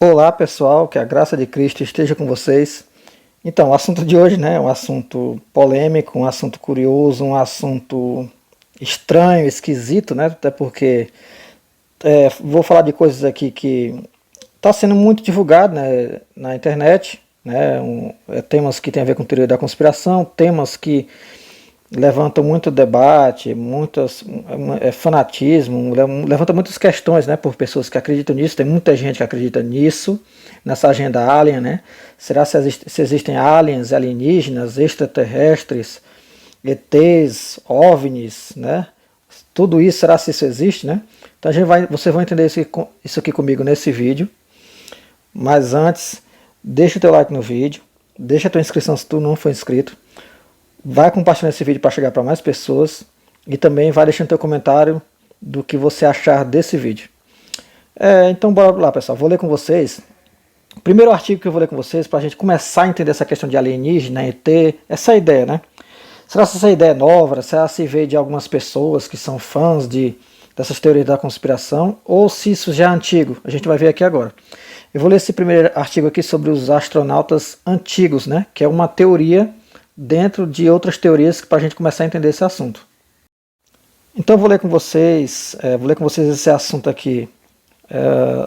Olá pessoal, que a graça de Cristo esteja com vocês. Então, o assunto de hoje, né, é um assunto polêmico, um assunto curioso, um assunto estranho, esquisito, né, até porque vou falar de coisas aqui que está sendo muito divulgado, né, na internet, né, temas que têm a ver com teoria da conspiração, temas que levantam muito debate, fanatismo, levanta muitas questões, né, por pessoas que acreditam nisso. Tem muita gente que acredita nisso, nessa agenda alien, né? Será se existem aliens, alienígenas, extraterrestres, ETs, OVNIs, né? Tudo isso, será se isso existe, né? Então vocês vão entender isso aqui comigo nesse vídeo. Mas antes, deixa o teu like no vídeo, deixa a tua inscrição se tu não for inscrito. Vai compartilhar esse vídeo para chegar para mais pessoas e também vai deixando teu comentário do que você achar desse vídeo. Então bora lá, pessoal, vou ler com vocês. O primeiro artigo que eu vou ler com vocês para a gente começar a entender essa questão de alienígena, ET, essa ideia, né? Será que essa ideia é nova? Será que se veio de algumas pessoas que são fãs dessas teorias da conspiração? Ou se isso já é antigo? A gente vai ver aqui agora. Eu vou ler esse primeiro artigo aqui sobre os astronautas antigos, né? Que é uma teoria dentro de outras teorias para a gente começar a entender esse assunto. Então vou ler com vocês esse assunto aqui,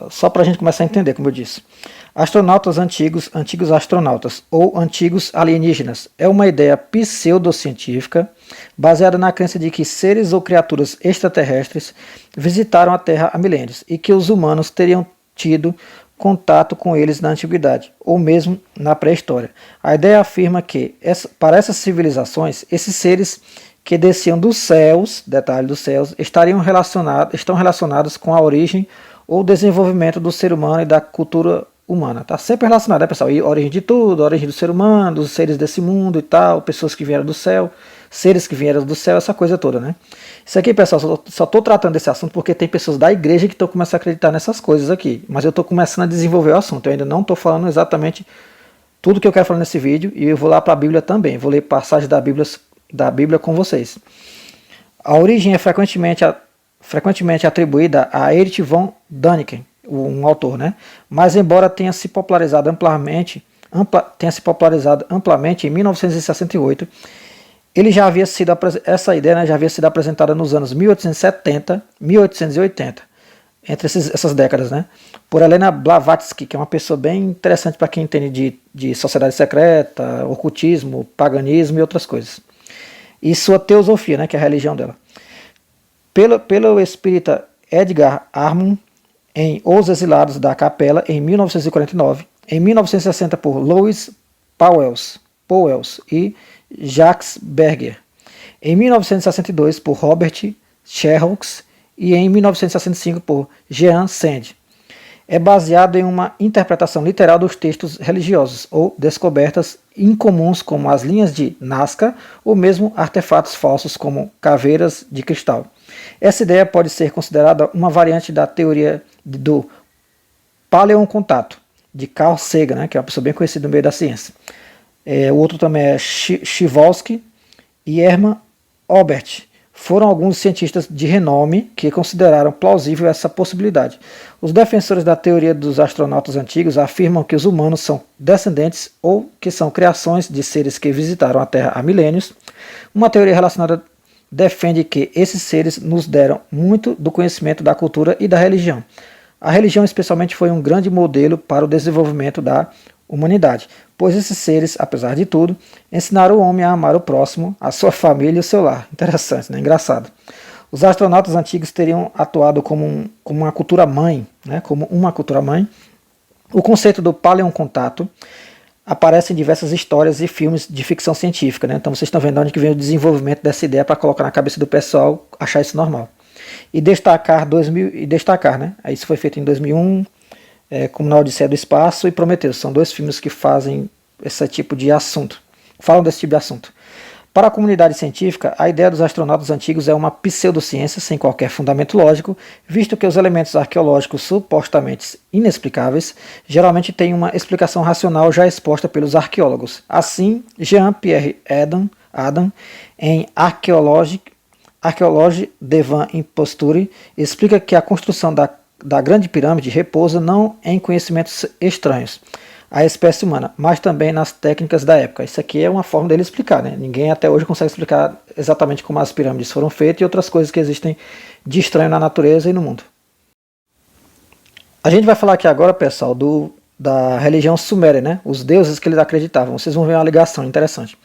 só para a gente começar a entender, como eu disse. Astronautas antigos, antigos astronautas ou antigos alienígenas é uma ideia pseudocientífica baseada na crença de que seres ou criaturas extraterrestres visitaram a Terra há milênios e que os humanos teriam tido contato com eles na antiguidade, ou mesmo na pré-história. A ideia afirma que, para essas civilizações, esses seres que desciam dos céus, detalhe dos céus, estão relacionados com a origem ou desenvolvimento do ser humano e da cultura humana. Está sempre relacionado, né, pessoal? E a origem de tudo, a origem do ser humano, dos seres desse mundo e tal, pessoas que vieram do céu, seres que vieram do céu, essa coisa toda, né? Isso aqui, pessoal, só estou tratando desse assunto porque tem pessoas da igreja que estão começando a acreditar nessas coisas aqui. Mas eu estou começando a desenvolver o assunto. Eu ainda não estou falando exatamente tudo que eu quero falar nesse vídeo. E eu vou lá para a Bíblia também. Vou ler passagens da Bíblia com vocês. A origem é frequentemente atribuída a Erich von Däniken, um autor, né? Mas embora tenha se popularizado amplamente em 1968, essa ideia, né, já havia sido apresentada nos anos 1870 e 1880, entre essas décadas, né, por Helena Blavatsky, que é uma pessoa bem interessante para quem entende de sociedade secreta, ocultismo, paganismo e outras coisas. E sua teosofia, né, que é a religião dela. Pelo espírita Edgar Armand, em Os Exilados da Capela, em 1949, em 1960 por Louis Pauwels e Jacques Berger, em 1962 por Robert Sherrocks e em 1965 por Jean Sand. É baseado em uma interpretação literal dos textos religiosos ou descobertas incomuns como as linhas de Nazca ou mesmo artefatos falsos como caveiras de cristal. Essa ideia pode ser considerada uma variante da teoria do paleocontato de Carl Sagan, né, que é uma pessoa bem conhecida no meio da ciência. O outro também é Przewalski e Hermann Oberth. Foram alguns cientistas de renome que consideraram plausível essa possibilidade. Os defensores da teoria dos astronautas antigos afirmam que os humanos são descendentes ou que são criações de seres que visitaram a Terra há milênios. Uma teoria relacionada defende que esses seres nos deram muito do conhecimento da cultura e da religião. A religião especialmente foi um grande modelo para o desenvolvimento da humanidade, pois esses seres, apesar de tudo, ensinaram o homem a amar o próximo, a sua família e o seu lar. Interessante, né? Engraçado. Os astronautas antigos teriam atuado como uma cultura mãe, né? Como uma cultura mãe. O conceito do paleocontato aparece em diversas histórias e filmes de ficção científica, né? Então vocês estão vendo onde que vem o desenvolvimento dessa ideia para colocar na cabeça do pessoal achar isso normal. E destacar, né? Isso foi feito em 2001, como na Odisseia do Espaço e Prometheus. São dois filmes que fazem esse tipo de assunto, falam desse tipo de assunto. Para a comunidade científica, a ideia dos astronautas antigos é uma pseudociência sem qualquer fundamento lógico, visto que os elementos arqueológicos supostamente inexplicáveis geralmente têm uma explicação racional já exposta pelos arqueólogos. Assim, Jean-Pierre Adam, em Archéologie devant imposture, explica que a construção da da Grande Pirâmide repousa não em conhecimentos estranhos à espécie humana, mas também nas técnicas da época. Isso aqui é uma forma dele explicar, né? Ninguém até hoje consegue explicar exatamente como as pirâmides foram feitas e outras coisas que existem de estranho na natureza e no mundo. A gente vai falar aqui agora, pessoal, da religião suméria, né? Os deuses que eles acreditavam. Vocês vão ver uma ligação interessante.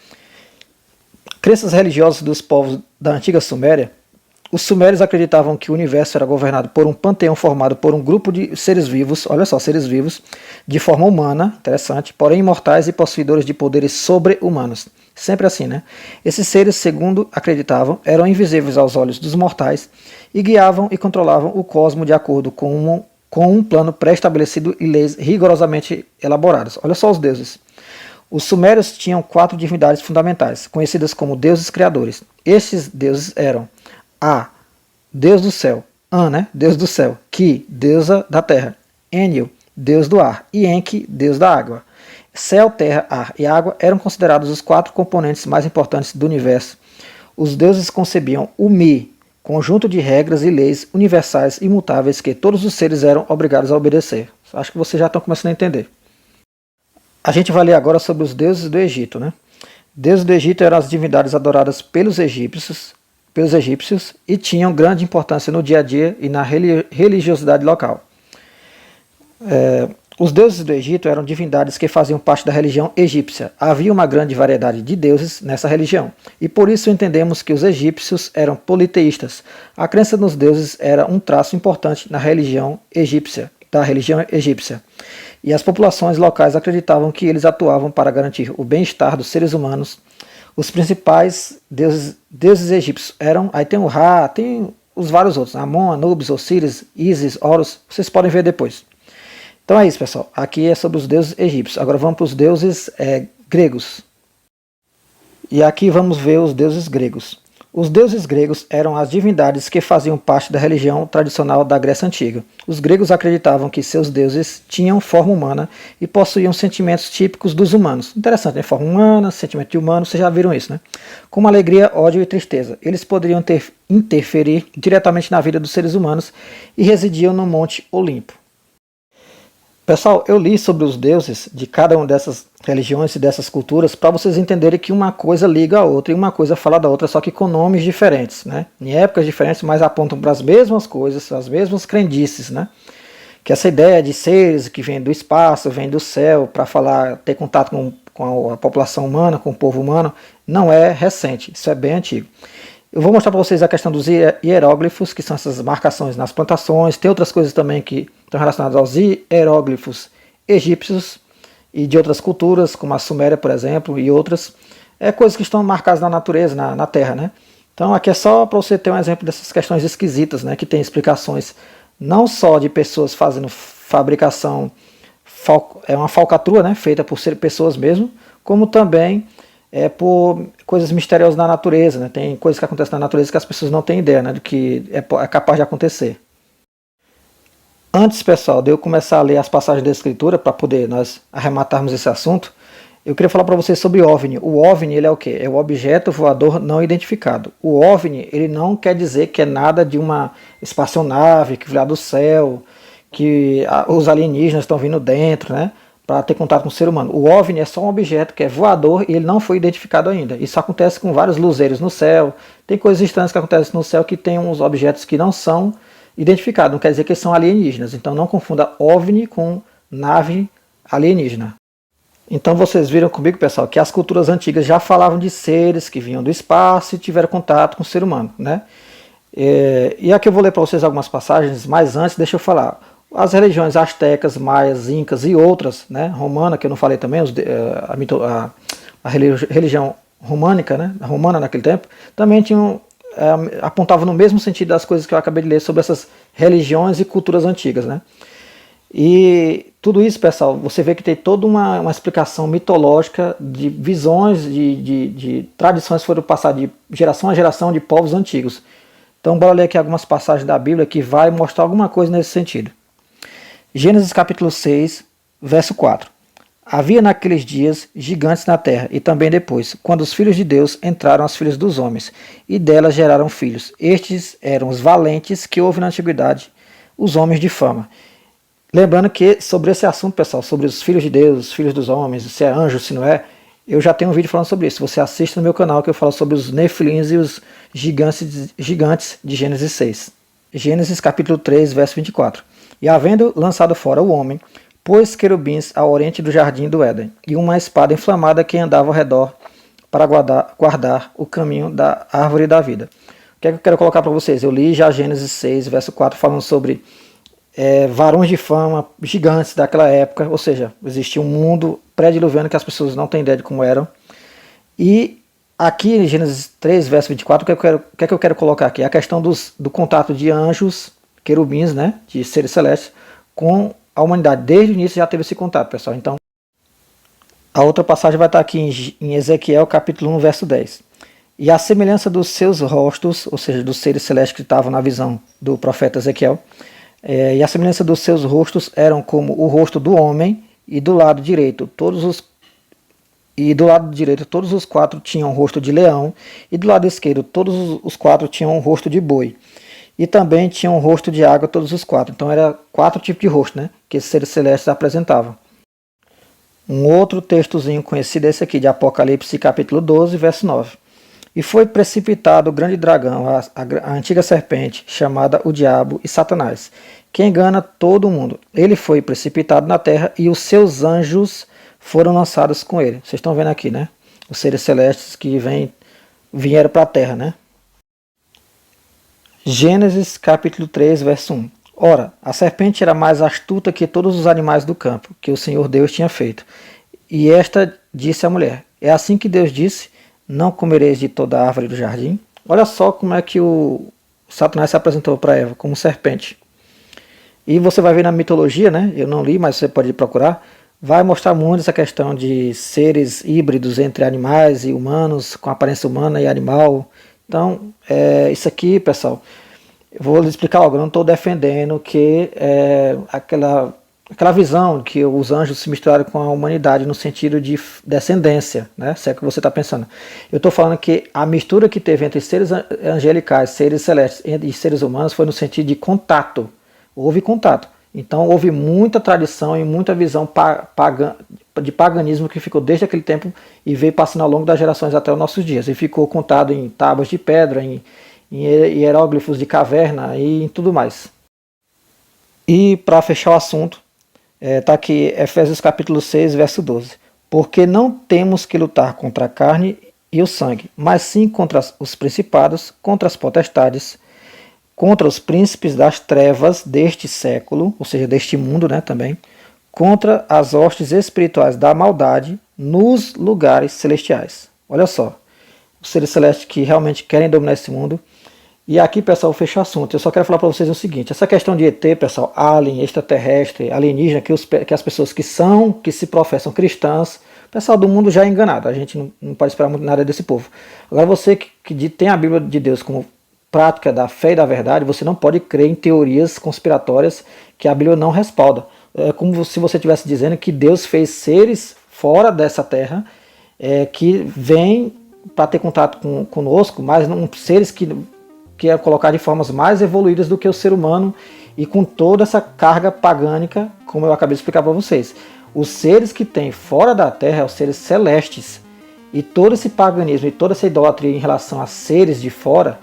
Crenças religiosas dos povos da antiga Suméria. Os sumérios acreditavam que o universo era governado por um panteão formado por um grupo de seres vivos, olha só, seres vivos, de forma humana, interessante, porém imortais e possuidores de poderes sobre-humanos. Sempre assim, né? Esses seres, segundo acreditavam, eram invisíveis aos olhos dos mortais e guiavam e controlavam o cosmos de acordo com um plano pré-estabelecido e leis rigorosamente elaboradas. Olha só os deuses. Os sumérios tinham 4 divindades fundamentais, conhecidas como deuses criadores. Estes deuses eram A, Deus do céu, An, né? Deus do céu, Ki, deusa da terra, Enlil, Deus do ar, e Enki, Deus da água. Céu, terra, ar e água eram considerados os 4 componentes mais importantes do universo. Os deuses concebiam o Mi, conjunto de regras e leis universais imutáveis que todos os seres eram obrigados a obedecer. Acho que vocês já estão começando a entender. A gente vai ler agora sobre os deuses do Egito, né? Deuses do Egito eram as divindades adoradas pelos egípcios e tinham grande importância no dia a dia e na religiosidade local. Os deuses do Egito eram divindades que faziam parte da religião egípcia. Havia uma grande variedade de deuses nessa religião, e por isso entendemos que os egípcios eram politeístas. A crença nos deuses era um traço importante na religião egípcia, E as populações locais acreditavam que eles atuavam para garantir o bem-estar dos seres humanos. Os principais deuses egípcios eram, aí tem o Ra, tem os vários outros, Amon, Anubis, Osíris, Ísis, Horus, vocês podem ver depois. Então é isso, pessoal. Aqui é sobre os deuses egípcios. Agora vamos para os deuses gregos. E aqui vamos ver os deuses gregos. Os deuses gregos eram as divindades que faziam parte da religião tradicional da Grécia Antiga. Os gregos acreditavam que seus deuses tinham forma humana e possuíam sentimentos típicos dos humanos. Interessante, né? Forma humana, sentimento de humano, vocês já viram isso, né? Como alegria, ódio e tristeza. Eles poderiam interferir diretamente na vida dos seres humanos e residiam no Monte Olimpo. Pessoal, eu li sobre os deuses de cada uma dessas religiões e dessas culturas para vocês entenderem que uma coisa liga a outra e uma coisa fala da outra, só que com nomes diferentes, né? Em épocas diferentes, mas apontam para as mesmas coisas, as mesmas crendices, né? Que essa ideia de seres que vêm do espaço, vêm do céu, para falar, ter contato com a população humana, com o povo humano, não é recente, isso é bem antigo. Eu vou mostrar para vocês a questão dos hieróglifos, que são essas marcações nas plantações. Tem outras coisas também que estão relacionadas aos hieróglifos egípcios e de outras culturas, como a Suméria, por exemplo, e outras. Coisas que estão marcadas na natureza, na terra, né? Então aqui é só para você ter um exemplo dessas questões esquisitas, né? Que tem explicações não só de pessoas fazendo fabricação, uma falcatrua, né? Feita por pessoas mesmo, como também por coisas misteriosas na natureza, né? Tem coisas que acontecem na natureza que as pessoas não têm ideia, né, do que é capaz de acontecer. Antes, pessoal, de eu começar a ler as passagens da Escritura, para poder nós arrematarmos esse assunto, eu queria falar para vocês sobre OVNI. O OVNI, ele é o quê? É o objeto voador não identificado. O OVNI, ele não quer dizer que é nada de uma espaçonave que veio lá do céu, que os alienígenas estão vindo dentro, né? Para ter contato com o ser humano. O OVNI é só um objeto que é voador e ele não foi identificado ainda. Isso acontece com vários luzeiros no céu. Tem coisas estranhas que acontecem no céu que tem uns objetos que não são identificados. Não quer dizer que eles são alienígenas. Então não confunda OVNI com nave alienígena. Então vocês viram comigo, pessoal, que as culturas antigas já falavam de seres que vinham do espaço e tiveram contato com o ser humano, né? E aqui eu vou ler para vocês algumas passagens, mas antes deixa eu falar. As religiões astecas, maias, incas e outras, né, romana, que eu não falei também, a religião românica, né, a romana naquele tempo, também apontavam no mesmo sentido das coisas que eu acabei de ler sobre essas religiões e culturas antigas, né. E tudo isso, pessoal, você vê que tem toda uma explicação mitológica de visões, de tradições que foram passadas de geração a geração de povos antigos. Então, bora ler aqui algumas passagens da Bíblia que vai mostrar alguma coisa nesse sentido. Gênesis capítulo 6, verso 4. Havia naqueles dias gigantes na terra, e também depois, quando os filhos de Deus entraram aos filhos dos homens, e delas geraram filhos. Estes eram os valentes que houve na antiguidade, os homens de fama. Lembrando que sobre esse assunto, pessoal, sobre os filhos de Deus, os filhos dos homens, se é anjo, se não é, eu já tenho um vídeo falando sobre isso. Você assiste no meu canal que eu falo sobre os nefilins e os gigantes de Gênesis 6. Gênesis capítulo 3, verso 24. E havendo lançado fora o homem, pôs querubins ao oriente do jardim do Éden, e uma espada inflamada que andava ao redor para guardar o caminho da árvore da vida. O que é que eu quero colocar para vocês? Eu li já Gênesis 6, verso 4, falando sobre varões de fama, gigantes daquela época, ou seja, existia um mundo pré-diluviano que as pessoas não têm ideia de como eram. E aqui em Gênesis 3, verso 24, o que é que eu quero colocar aqui? A questão do contato de anjos, querubins, né, de seres celestes, com a humanidade. Desde o início já teve esse contato, pessoal. Então, a outra passagem vai estar aqui em Ezequiel, capítulo 1, verso 10. E a semelhança dos seus rostos, ou seja, dos seres celestes que estavam na visão do profeta Ezequiel, e a semelhança dos seus rostos eram como o rosto do homem, e do lado direito todos os quatro tinham o rosto de leão, e do lado esquerdo todos os quatro tinham o rosto de boi. E também tinham o rosto de água todos os quatro. Então era 4 tipos de rosto, né, que esses seres celestes apresentavam. Um outro textozinho conhecido é esse aqui, de Apocalipse capítulo 12, verso 9. E foi precipitado o grande dragão, a antiga serpente, chamada o Diabo e Satanás, que engana todo mundo. Ele foi precipitado na terra e os seus anjos foram lançados com ele. Vocês estão vendo aqui, né? Os seres celestes que vieram para a terra, né? Gênesis capítulo 3, verso 1. Ora, a serpente era mais astuta que todos os animais do campo, que o Senhor Deus tinha feito. E esta disse à mulher, é assim que Deus disse, não comereis de toda a árvore do jardim? Olha só como é que o Satanás se apresentou para Eva, como serpente. E você vai ver na mitologia, né? Eu não li, mas você pode procurar. Vai mostrar muito essa questão de seres híbridos entre animais e humanos, com aparência humana e animal. Então, isso aqui, pessoal, eu vou lhe explicar algo. Eu não estou defendendo que aquela visão que os anjos se misturaram com a humanidade no sentido de descendência, né? Se é que você está pensando. Eu estou falando que a mistura que teve entre seres angelicais, seres celestes e seres humanos foi no sentido de contato. Houve contato. Então houve muita tradição e muita visão de paganismo que ficou desde aquele tempo e veio passando ao longo das gerações até os nossos dias. E ficou contado em tábuas de pedra, em hieróglifos de caverna e em tudo mais. E para fechar o assunto, está aqui Efésios capítulo 6, verso 12. Porque não temos que lutar contra a carne e o sangue, mas sim contra os principados, contra as potestades, contra os príncipes das trevas deste século, ou seja, deste mundo, né, também, contra as hostes espirituais da maldade nos lugares celestiais. Olha só, os seres celestes que realmente querem dominar esse mundo. E aqui, pessoal, fecha o assunto. Eu só quero falar para vocês o seguinte, essa questão de ET, pessoal, alien, extraterrestre, alienígena, que as pessoas que se professam cristãs, o pessoal do mundo já é enganado, a gente não pode esperar muito nada desse povo. Agora você que tem a Bíblia de Deus como prática da fé e da verdade, você não pode crer em teorias conspiratórias que a Bíblia não respalda. É como se você estivesse dizendo que Deus fez seres fora dessa terra, que vêm para ter contato conosco, mas não seres que é colocar de formas mais evoluídas do que o ser humano e com toda essa carga pagânica, como eu acabei de explicar para vocês. Os seres que tem fora da Terra são os seres celestes, e todo esse paganismo e toda essa idolatria em relação a seres de fora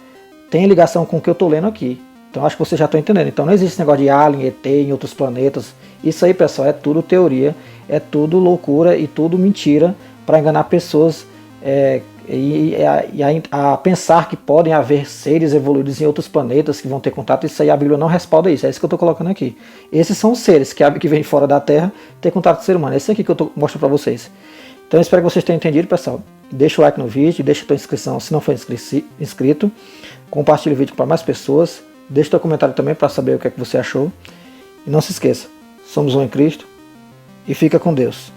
tem ligação com o que eu estou lendo aqui. Então acho que vocês já estão entendendo. Então não existe esse negócio de alien, ET em outros planetas. Isso aí, pessoal, é tudo teoria, é tudo loucura e tudo mentira para enganar pessoas a pensar que podem haver seres evoluídos em outros planetas que vão ter contato. Isso aí a Bíblia não respalda isso, é isso que eu estou colocando aqui. Esses são os seres que vêm fora da Terra ter contato com o ser humano. Esse aqui que eu estou mostrando para vocês. Então eu espero que vocês tenham entendido, pessoal. Deixa o like no vídeo, deixa a tua inscrição se não for inscrito. Compartilhe o vídeo para mais pessoas. Deixa o teu comentário também para saber o que é que você achou. E não se esqueça, somos um em Cristo e fica com Deus.